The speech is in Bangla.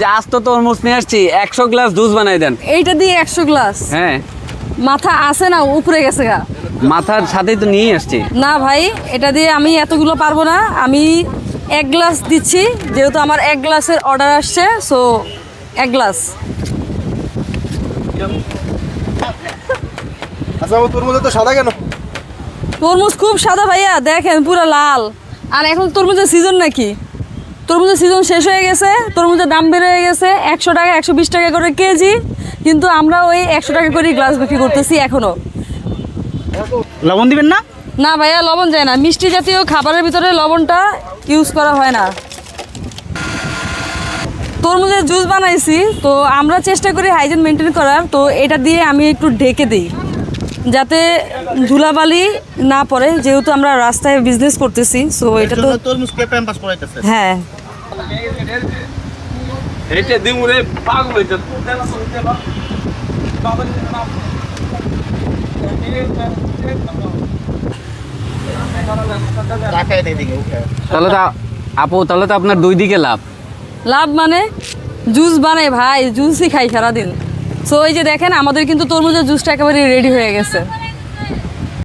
যে আজ তো তরমুজ নিয়ে আসছি 100 গ্লাস জুস বানাই দেন। এইটা দিয়ে 100 গ্লাস? হ্যাঁ। মাথা আছে না উপরে গেছে গা? মাথার সাথেই তো নিয়ে আসছি। না ভাই, এটা দিয়ে আমি এতগুলো পারবো না। আমি 1 গ্লাস দিচ্ছি, যেহেতু আমার 1 গ্লাসের অর্ডার আসছে, সো 1 গ্লাস। আচ্ছা, তরমুজ তো সাদা কেন? তরমুজ খুব সাদা ভাইয়া, দেখেন পুরো লাল। আর এখন তরমুজের সিজন নাকি? তরমুজের সিজন শেষ হয়ে গেছে, তরমুজের দাম বেড়ে গেছে 100 টাকা 120 টাকা করে কেজি, কিন্তু আমরা ওই 100 টাকা করে গ্লাস বিক্রি করতেছি এখনো। লবণ দিবেন না? না ভাইয়া, লবণ যায় না। মিষ্টি জাতীয় খাবারের ভিতরে লবণটা ইউজ করা হয় না। তরমুজের জুস বানাইছি, তো আমরা চেষ্টা করি হাইজিন মেনটেন করার। তো এটা দিয়ে আমি একটু ঢেকে দিই যাতে ধুলাবালি না পড়ে, যেহেতু আমরা রাস্তায় বিজনেস করতেছি। সো এটা তো তরমুজ কে প্যাম্পাস পড়াইতেছে? হ্যাঁ। এইটা দিমুরে পাগল হইছে। রাখাই দেই দিকে উঠে। তাহলে তো আপু, তাহলে তো আপনার দুই দিকে লাভ। লাভ মানে জুস বানাই ভাই, জুসই খাই সারাদিন। সো এই যে দেখেন, আমাদের কিন্তু তরমুজের জুসটা একেবারে রেডি হয়ে গেছে।